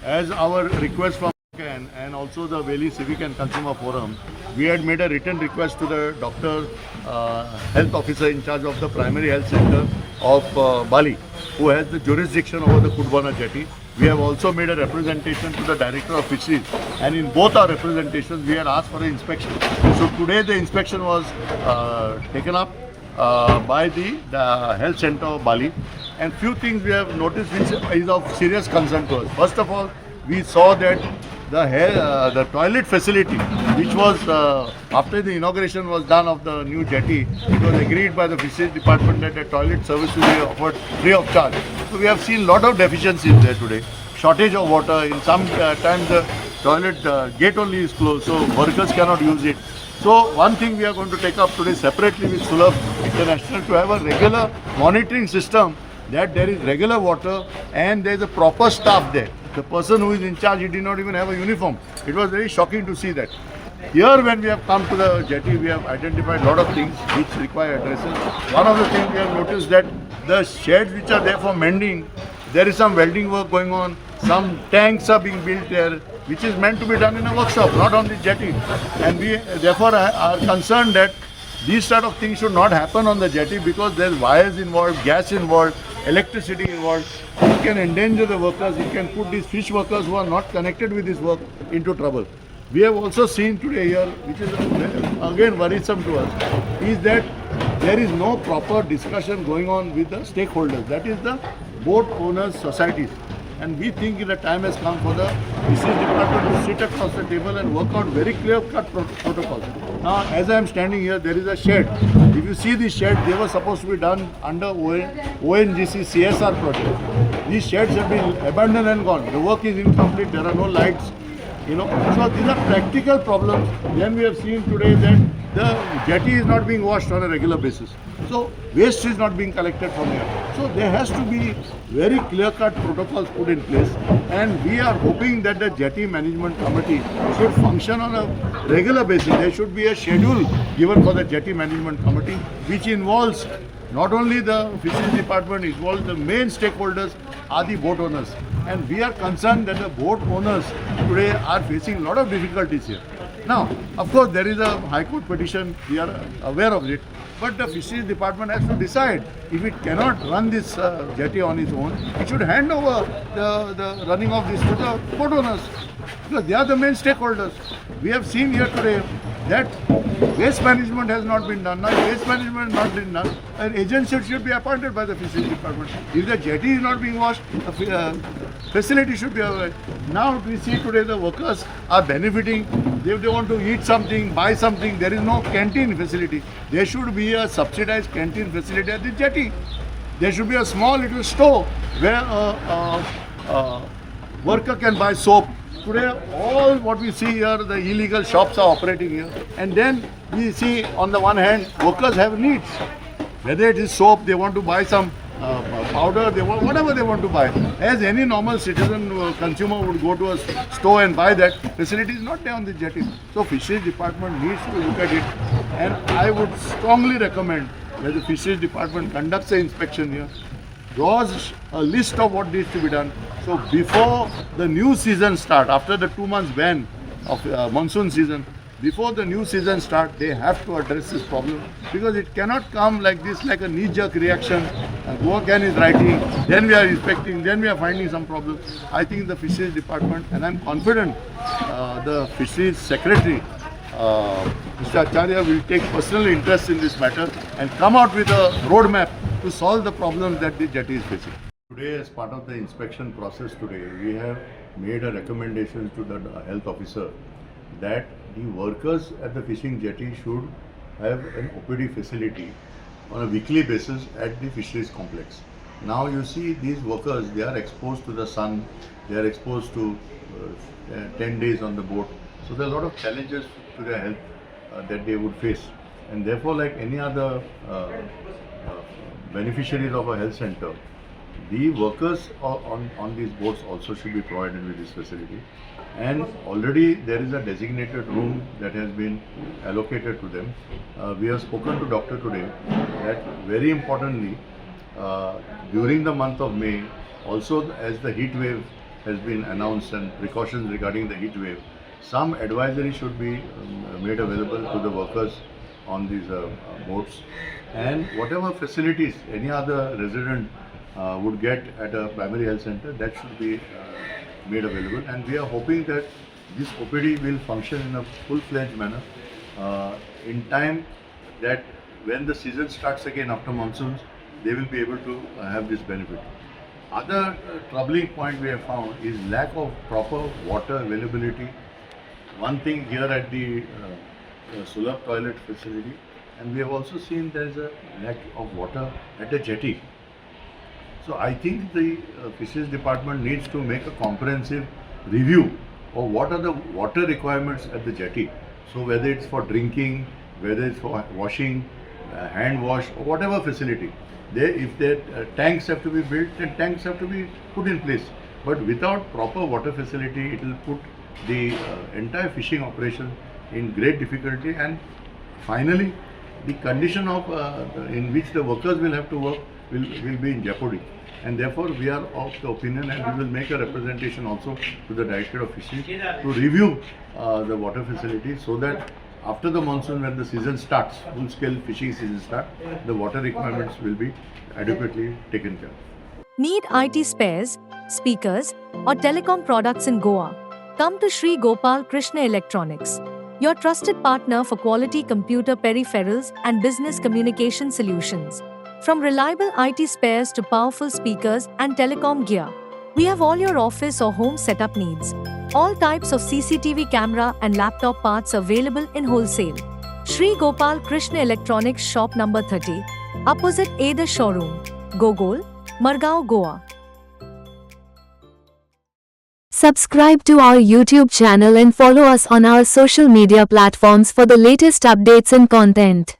as our request from and also the Valley Civic and Consumer Forum, we had made a written request to the doctor, health officer in charge of the primary health center of Bali, who has the jurisdiction over the Kudbana jetty. We have also made a representation to the director of fisheries, and in both our representations we had asked for an inspection. So today the inspection was taken up by the health center of Bali, and few things we have noticed which is of serious concern to us. First of all, we saw that the toilet facility, which was after the inauguration was done of the new jetty, it was agreed by the fisheries department that the toilet service will be offered free of charge. So we have seen lot of deficiencies there today. Shortage of water. In some times the toilet gate only is closed, so workers cannot use it. So one thing we are going to take up today separately with Sulabh International to have a regular monitoring system, that there is regular water and there is a proper staff there. The person who is in charge, he did not even have a uniform. It was very shocking to see that. Here when we have come to the jetty, we have identified a lot of things which require addresses. One of the things we have noticed that the sheds which are there for mending, there is some welding work going on, some tanks are being built there, which is meant to be done in a workshop, not on the jetty. And we therefore are concerned that these sort of things should not happen on the jetty, because there is wires involved, gas involved, electricity involved. It can endanger the workers, it can put these fish workers who are not connected with this work into trouble. We have also seen today here, which is again worrisome to us, is that there is no proper discussion going on with the stakeholders, that is the boat owners societies. And we think the time has come for the fisheries department to sit across the table and work out very clear-cut protocols. Now, as I am standing here, there is a shed. If you see this shed, they were supposed to be done under ONGC CSR project. These sheds have been abandoned and gone. The work is incomplete. There are no lights. So these are practical problems. Then we have seen today that the jetty is not being washed on a regular basis. So waste is not being collected from here. So there has to be very clear-cut protocols put in place, and we are hoping that the jetty management committee should function on a regular basis. There should be a schedule given for the jetty management committee, which involves not only the fisheries department, involves the main stakeholders are the boat owners. And we are concerned that the boat owners today are facing a lot of difficulties here. Now, of course, there is a High Court petition, we are aware of it, but the fisheries department has to decide. If it cannot run this jetty on its own, it should hand over the running of this to the boat owners, because they are the main stakeholders. We have seen here today that waste management has not been done. Now, waste management has not been done, an agency should be appointed by the fisheries department. If the jetty is not being washed, the facility should be available. Now we see today the workers are benefiting. If they want to eat something, buy something, there is no canteen facility. There should be a subsidized canteen facility at the jetty. There should be a small little store where a worker can buy soap. Today, all what we see here, the illegal shops are operating here. And then we see, on the one hand, workers have needs. Whether it is soap, they want to buy some powder, they want whatever they want to buy. As any normal citizen consumer would go to a store and buy that, facility is not there on the jetty. So fisheries department needs to look at it, and I would strongly recommend that the fisheries department conducts an inspection here, draws a list of what needs to be done. So before the new season start, after the 2 months ban of monsoon season, before the new season start, they have to address this problem, because it cannot come like this, like a knee-jerk reaction. Goacan is writing, then we are inspecting, then we are finding some problem. I think the fisheries department, and I am confident the fisheries secretary, Mr. Acharya, will take personal interest in this matter and come out with a roadmap to solve the problems that the jetty is facing. Today, as part of the inspection process today, we have made a recommendation to the health officer that the workers at the fishing jetty should have an OPD facility on a weekly basis at the fisheries complex. Now you see these workers, they are exposed to the sun, they are exposed to 10 days on the boat. So there are a lot of challenges to their health that they would face. And therefore, like any other beneficiaries of a health center, the workers on these boats also should be provided with this facility. And already there is a designated room that has been allocated to them. We have spoken to doctor today that very importantly, during the month of May, also as the heat wave has been announced and precautions regarding the heat wave, some advisory should be made available to the workers on these boats, and whatever facilities any other resident would get at a primary health center, that should be made available. And we are hoping that this OPD will function in a full-fledged manner in time, that when the season starts again after monsoons, they will be able to have this benefit. Other troubling point we have found is lack of proper water availability. One thing here at the Sulabh toilet facility, and we have also seen there is a lack of water at the jetty. So I think the fisheries department needs to make a comprehensive review of what are the water requirements at the jetty. So whether it's for drinking, whether it's for washing, hand wash, or whatever facility, if the tanks have to be built, then tanks have to be put in place. But without proper water facility, it will put the entire fishing operation in great difficulty, and finally the condition of in which the workers will have to work will be in jeopardy. And therefore we are of the opinion, and we will make a representation also to the Directorate of Fisheries to review the water facilities, so that after the monsoon, when the season starts, full-scale fishing season starts, the water requirements will be adequately taken care of. Need IT spares, speakers, or telecom products in Goa? Come to Sri Gopal Krishna Electronics, your trusted partner for quality computer peripherals and business communication solutions. From reliable IT spares to powerful speakers and telecom gear, we have all your office or home setup needs. All types of CCTV camera and laptop parts available in wholesale. Sri Gopal Krishna Electronics, shop number 30, opposite Ada Showroom, Gogol, Margao, Goa. Subscribe to our YouTube channel and follow us on our social media platforms for the latest updates and content.